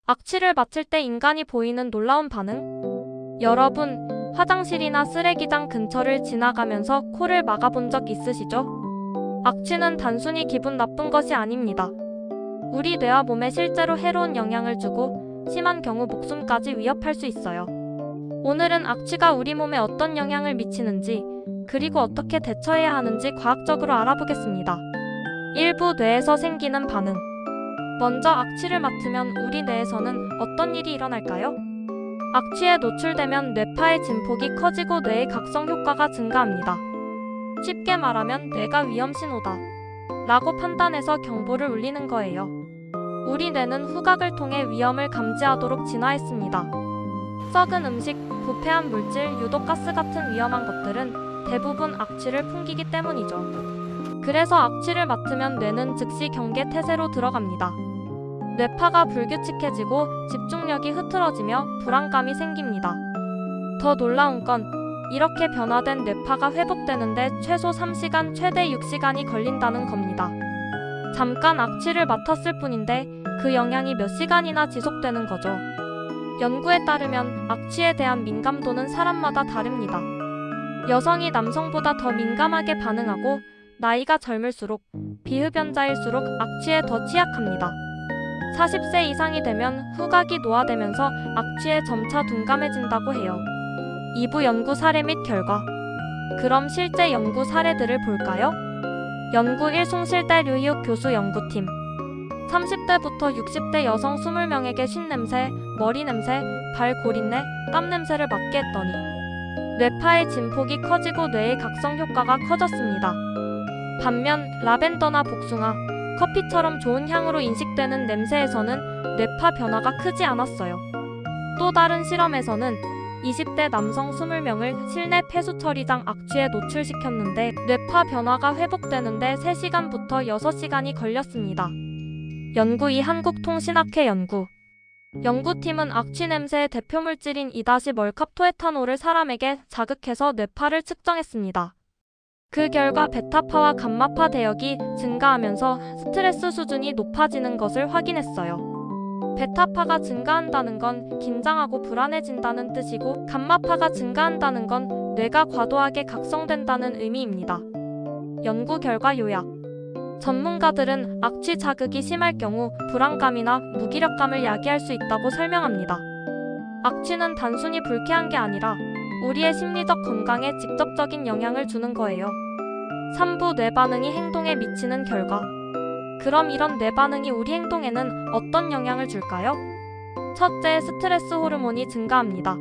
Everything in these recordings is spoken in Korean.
악취를 맡을 때 인간이 보이는 놀라운 반응? 여러분, 화장실이나 쓰레기장 근처를 지나가면서 코를 막아본 적 있으시죠? 악취는 단순히 기분 나쁜 것이 아닙니다. 우리 뇌와 몸에 실제로 해로운 영향을 주고 심한 경우 목숨까지 위협할 수 있어요. 오늘은 악취가 우리 몸에 어떤 영향을 미치는지, 그리고 어떻게 대처해야 하는지 과학적으로 알아보겠습니다. 일부 뇌에서 생기는 반응. 먼저 악취를 맡으면 우리 뇌에서는 어떤 일이 일어날까요? 악취에 노출되면 뇌파의 진폭이 커지고 뇌의 각성 효과가 증가합니다. 쉽게 말하면 뇌가 위험 신호다 라고 판단해서 경보를 울리는 거예요. 우리 뇌는 후각을 통해 위험을 감지하도록 진화했습니다. 썩은 음식, 부패한 물질, 유독가스 같은 위험한 것들은 대부분 악취를 풍기기 때문이죠. 그래서 악취를 맡으면 뇌는 즉시 경계 태세로 들어갑니다. 뇌파가 불규칙해지고 집중력이 흐트러지며 불안감이 생깁니다. 더 놀라운 건 이렇게 변화된 뇌파가 회복되는데 최소 3시간, 최대 6시간이 걸린다는 겁니다. 잠깐 악취를 맡았을 뿐인데 그 영향이 몇 시간이나 지속되는 거죠. 연구에 따르면 악취에 대한 민감도는 사람마다 다릅니다. 여성이 남성보다 더 민감하게 반응하고 나이가 젊을수록 비흡연자일수록 악취에 더 취약합니다. 40세 이상이 되면 후각이 노화되면서 악취에 점차 둔감해진다고 해요. 2부 연구 사례 및 결과. 그럼 실제 연구 사례들을 볼까요? 연구 1 송실대 류희욱 교수 연구팀. 30대부터 60대 여성 20명에게 쉰냄새, 머리냄새, 발고린내, 땀냄새를 맡게 했더니 뇌파의 진폭이 커지고 뇌의 각성 효과가 커졌습니다. 반면 라벤더나 복숭아, 커피처럼 좋은 향으로 인식되는 냄새에서는 뇌파 변화가 크지 않았어요. 또 다른 실험에서는 20대 남성 20명을 실내 폐수 처리장 악취에 노출시켰는데 뇌파 변화가 회복되는데 3시간부터 6시간이 걸렸습니다. 연구 2 한국통신학회 연구. 연구팀은 악취 냄새의 대표 물질인 2-멀캅토에탄올을 사람에게 자극해서 뇌파를 측정했습니다. 그 결과 베타파와 감마파 대역이 증가하면서 스트레스 수준이 높아지는 것을 확인했어요. 베타파가 증가한다는 건 긴장하고 불안해진다는 뜻이고 감마파가 증가한다는 건 뇌가 과도하게 각성된다는 의미입니다. 연구 결과 요약. 전문가들은 악취 자극이 심할 경우 불안감이나 무기력감을 야기할 수 있다고 설명합니다. 악취는 단순히 불쾌한 게 아니라 우리의 심리적 건강에 직접적인 영향을 주는 거예요. 3부 뇌반응이 행동에 미치는 결과. 그럼 이런 뇌반응이 우리 행동에는 어떤 영향을 줄까요? 첫째, 스트레스 호르몬이 증가합니다.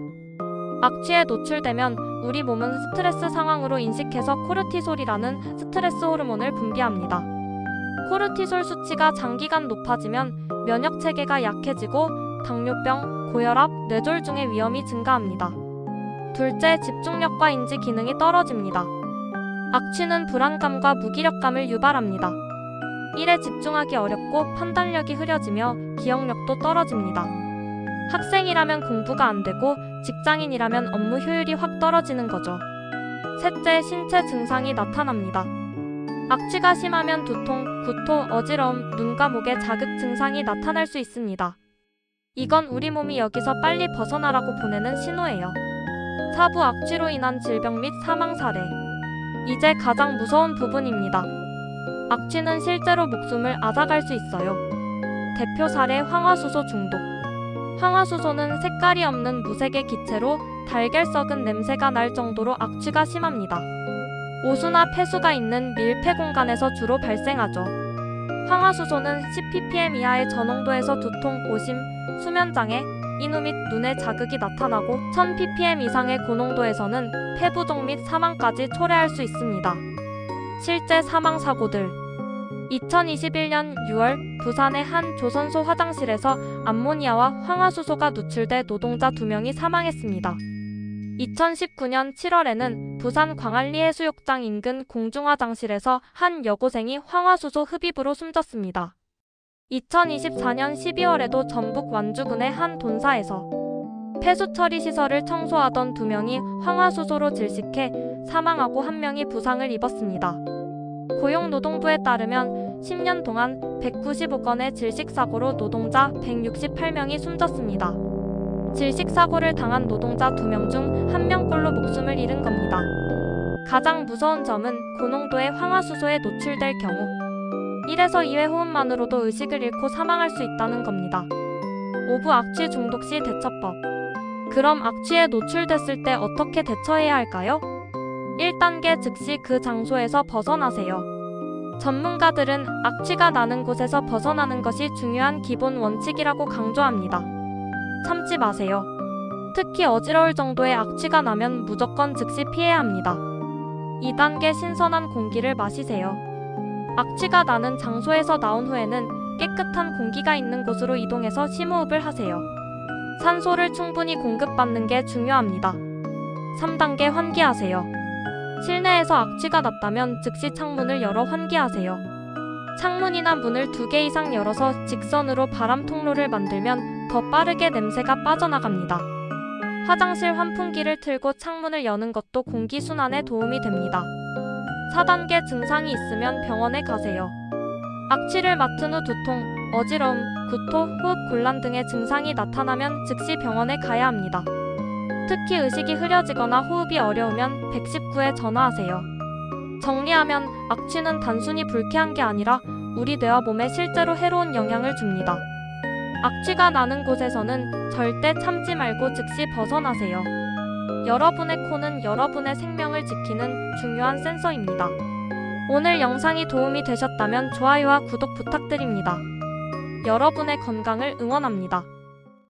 악취에 노출되면 우리 몸은 스트레스 상황으로 인식해서 코르티솔이라는 스트레스 호르몬을 분비합니다. 코르티솔 수치가 장기간 높아지면 면역 체계가 약해지고 당뇨병, 고혈압, 뇌졸중의 위험이 증가합니다. 둘째, 집중력과 인지 기능이 떨어집니다. 악취는 불안감과 무기력감을 유발합니다. 일에 집중하기 어렵고 판단력이 흐려지며 기억력도 떨어집니다. 학생이라면 공부가 안 되고 직장인이라면 업무 효율이 확 떨어지는 거죠. 셋째, 신체 증상이 나타납니다. 악취가 심하면 두통, 구토, 어지러움, 눈과 목에 자극 증상이 나타날 수 있습니다. 이건 우리 몸이 여기서 빨리 벗어나라고 보내는 신호예요. 4부 악취로 인한 질병 및 사망 사례. 이제 가장 무서운 부분입니다. 악취는 실제로 목숨을 앗아갈 수 있어요. 대표 사례 황화수소 중독. 황화수소는 색깔이 없는 무색의 기체로 달걀 썩은 냄새가 날 정도로 악취가 심합니다. 오수나 폐수가 있는 밀폐 공간에서 주로 발생하죠. 황화수소는 10ppm 이하의 저농도에서 두통, 오심, 수면장애, 인후 및 눈에 자극이 나타나고 1000ppm 이상의 고농도에서는 폐부종 및 사망까지 초래할 수 있습니다. 실제 사망 사고들. 2021년 6월 부산의 한 조선소 화장실에서 암모니아와 황화수소가 누출돼 노동자 2명이 사망했습니다. 2019년 7월에는 부산 광안리 해수욕장 인근 공중화장실에서 한 여고생이 황화수소 흡입으로 숨졌습니다. 2024년 12월에도 전북 완주군의 한 돈사에서 폐수처리 시설을 청소하던 2명이 황화수소로 질식해 사망하고 1명이 부상을 입었습니다. 고용노동부에 따르면 10년 동안 195건의 질식사고로 노동자 168명이 숨졌습니다. 질식사고를 당한 노동자 2명 중 1명꼴로 목숨을 잃은 겁니다. 가장 무서운 점은 고농도의 황화수소에 노출될 경우 1에서 2회 호흡만으로도 의식을 잃고 사망할 수 있다는 겁니다. 5부 악취 중독 시 대처법. 그럼 악취에 노출됐을 때 어떻게 대처해야 할까요? 1단계 즉시 그 장소에서 벗어나세요. 전문가들은 악취가 나는 곳에서 벗어나는 것이 중요한 기본 원칙이라고 강조합니다. 참지 마세요. 특히 어지러울 정도의 악취가 나면 무조건 즉시 피해야 합니다. 2단계 신선한 공기를 마시세요. 악취가 나는 장소에서 나온 후에는 깨끗한 공기가 있는 곳으로 이동해서 심호흡을 하세요. 산소를 충분히 공급받는 게 중요합니다. 3단계 환기하세요. 실내에서 악취가 났다면 즉시 창문을 열어 환기하세요. 창문이나 문을 2개 이상 열어서 직선으로 바람 통로를 만들면 더 빠르게 냄새가 빠져나갑니다. 화장실 환풍기를 틀고 창문을 여는 것도 공기순환에 도움이 됩니다. 4단계 증상이 있으면 병원에 가세요. 악취를 맡은 후 두통, 어지러움, 구토, 호흡 곤란 등의 증상이 나타나면 즉시 병원에 가야 합니다. 특히 의식이 흐려지거나 호흡이 어려우면 119에 전화하세요. 정리하면 악취는 단순히 불쾌한 게 아니라 우리 뇌와 몸에 실제로 해로운 영향을 줍니다. 악취가 나는 곳에서는 절대 참지 말고 즉시 벗어나세요. 여러분의 코는 여러분의 생명을 지키는 중요한 센서입니다. 오늘 영상이 도움이 되셨다면 좋아요와 구독 부탁드립니다. 여러분의 건강을 응원합니다.